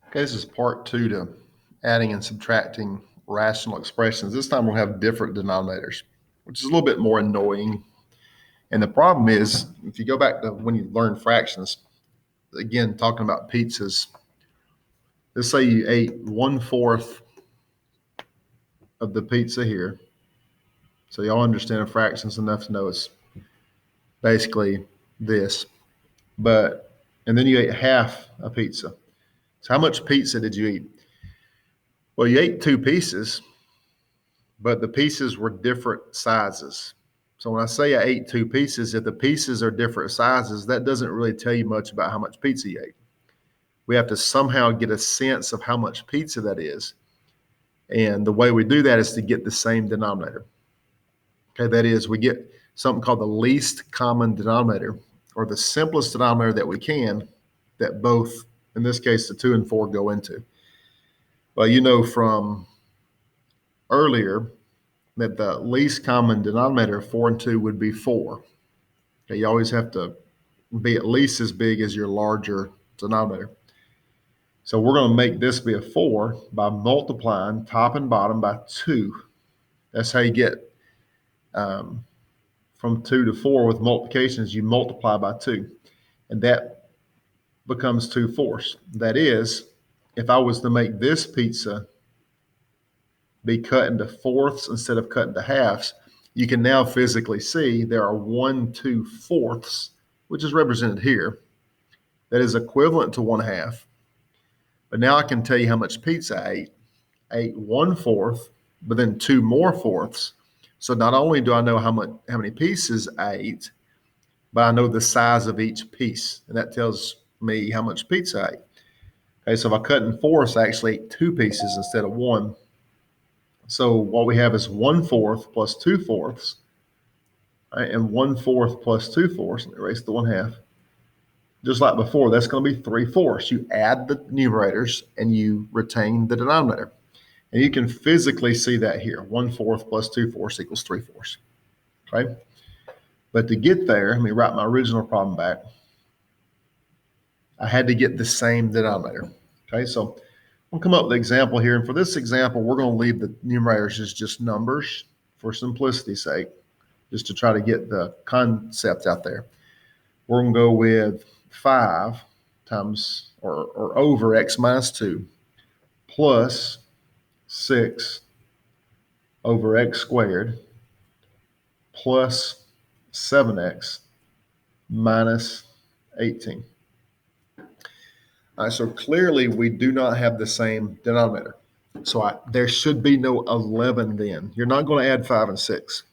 Okay, this is part two to adding and subtracting rational expressions. This time we'll have different denominators, which is a little bit more annoying. And the problem is, if you go back to when you learn fractions, again, talking about pizzas, let's say you ate 1/4 of the pizza here. So y'all understand fractions enough to know it's basically this. And then you ate half a pizza. So how much pizza did you eat? Well, you ate two pieces, but the pieces were different sizes. So when I say I ate two pieces, if the pieces are different sizes, that doesn't really tell you much about how much pizza you ate. We have to somehow get a sense of how much pizza that is. And the way we do that is to get the same denominator. Okay, that is, we get something called the least common denominator, or the simplest denominator that we can, that both, in this case, the 2 and 4 go into. Well, you know from earlier that the least common denominator of 4 and 2 would be 4. Okay, you always have to be at least as big as your larger denominator. So we're going to make this be a 4 by multiplying top and bottom by 2. That's how you get from 2 to 4 with multiplications. You multiply by 2, and that becomes 2/4. That is, if I was to make this pizza be cut into fourths instead of cut into halves, you can now physically see there are 1/2/4, which is represented here, that is equivalent to 1/2. But now I can tell you how much pizza I ate. I ate 1/4, but then 2 more fourths. So not only do I know how many pieces I ate, but I know the size of each piece, and that tells me how much pizza I ate. Okay, so if I cut in fourths, I actually ate 2 pieces instead of 1. So what we have is 1/4 plus 2/4, right? And 1/4 plus 2/4, erase the 1/2. Just like before, that's going to be 3/4. You add the numerators and you retain the denominator. And you can physically see that here. 1/4 plus 2/4 equals 3/4. Okay? But to get there, let me write my original problem back. I had to get the same denominator. Okay, so we'll come up with an example here. And for this example, we're going to leave the numerators as just numbers for simplicity's sake, just to try to get the concept out there. We're going to go with 5 times or over x minus 2 plus 6 over x squared plus 7x minus 18. All right, so clearly we do not have the same denominator. So there should be no 11 then. You're not going to add 5 and 6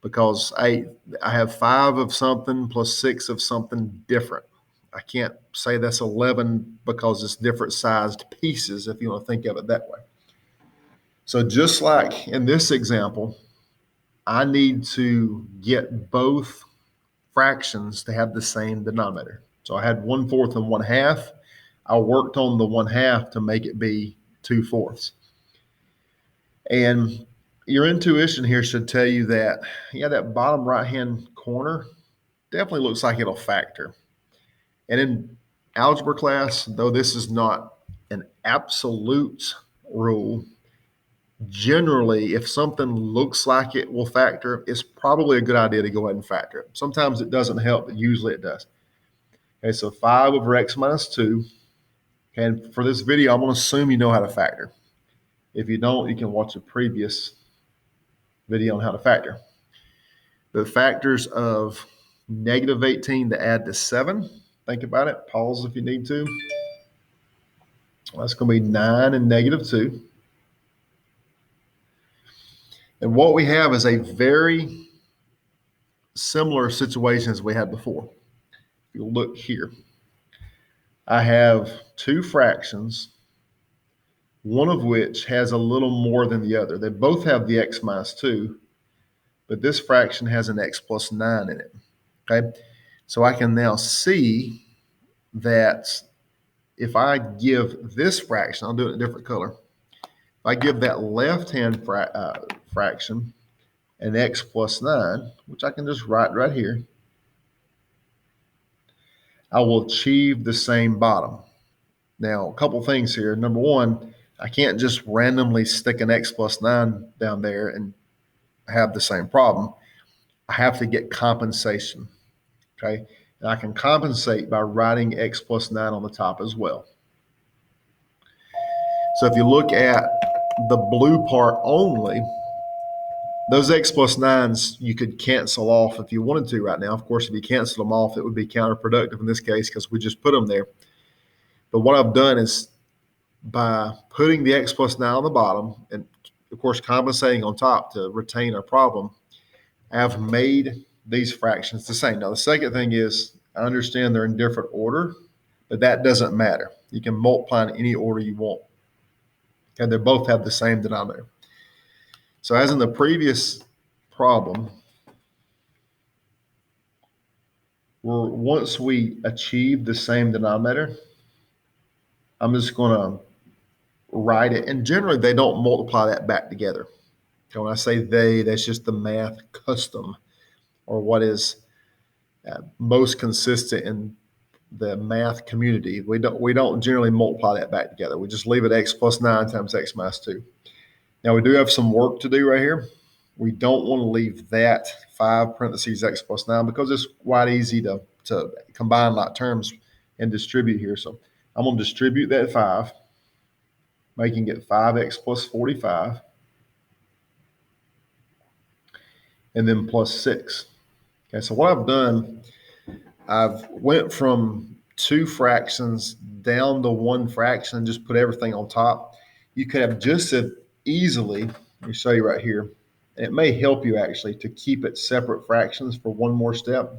because I have 5 of something plus 6 of something different. I can't say that's 11 because it's different sized pieces if you want to think of it that way. So just like in this example, I need to get both fractions to have the same denominator. So I had 1/4 and 1/2. I worked on the 1/2 to make it be 2/4. And your intuition here should tell you that, yeah, that bottom right-hand corner definitely looks like it'll factor. And in algebra class, though this is not an absolute rule, generally, if something looks like it will factor, it's probably a good idea to go ahead and factor it. Sometimes it doesn't help, but usually it does. Okay, so 5 over x minus 2. Okay, and for this video, I'm going to assume you know how to factor. If you don't, you can watch a previous video on how to factor. The factors of -18 to add to 7. Think about it. Pause if you need to. That's going to be 9 and -2. And what we have is a very similar situation as we had before. If you look here, I have two fractions, one of which has a little more than the other. They both have the x minus 2, but this fraction has an x plus 9 in it. Okay, so I can now see that if I give this fraction, I'll do it in a different color. If I give that left-hand fraction an x plus 9, which I can just write right here, I will achieve the same bottom. Now, a couple things here. Number one, I can't just randomly stick an x plus 9 down there and have the same problem. I have to get compensation. Okay. And I can compensate by writing x plus 9 on the top as well. So if you look at the blue part only, those x plus 9s you could cancel off if you wanted to right now. Of course, if you cancel them off, it would be counterproductive in this case because we just put them there. But what I've done is by putting the x plus 9 on the bottom and, of course, compensating on top to retain our problem, I've made these fractions the same. Now, the second thing is I understand they're in different order, but that doesn't matter. You can multiply in any order you want. And they both have the same denominator. So as in the previous problem, once we achieve the same denominator, I'm just going to write it. And generally, they don't multiply that back together. So when I say they, that's just the math custom, or what is most consistent in the math community. We don't generally multiply that back together. We just leave it x plus 9 times x minus 2. Now, we do have some work to do right here. We don't want to leave that 5 parentheses x plus 9 because it's quite easy to combine like terms and distribute here. So I'm going to distribute that 5, making it 5x plus 45, and then plus 6. Okay, so what I've done, I've went from 2 fractions down to 1 fraction and just put everything on top. You could have just as easily, let me show you right here, and it may help you actually to keep it separate fractions for one more step.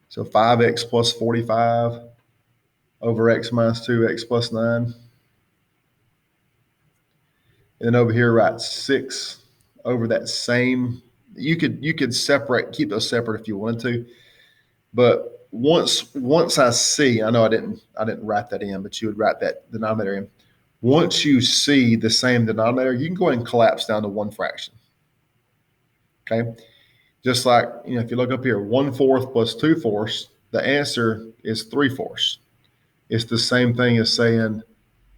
So 5x plus 45 over x minus 2, x plus 9. And then over here, write 6 over that same. You could separate, keep those separate if you wanted to. But once I see, I know I didn't write that in, but you would write that denominator in. Once you see the same denominator, you can go ahead and collapse down to 1 fraction. Okay, just like if you look up here, 1/4 plus 2/4, the answer is 3/4. It's the same thing as saying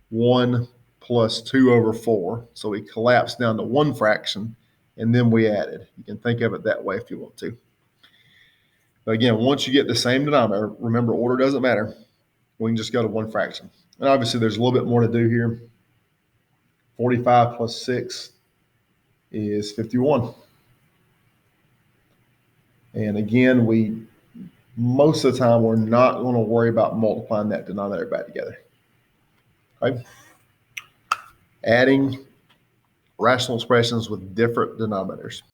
1 plus 2 over 4. So we collapsed down to 1 fraction, and then we added. You can think of it that way if you want to. But again, once you get the same denominator, remember order doesn't matter. We can just go to 1 fraction. And obviously there's a little bit more to do here. 45 plus 6 is 51. And again, most of the time we're not going to worry about multiplying that denominator back together. Okay? Adding rational expressions with different denominators.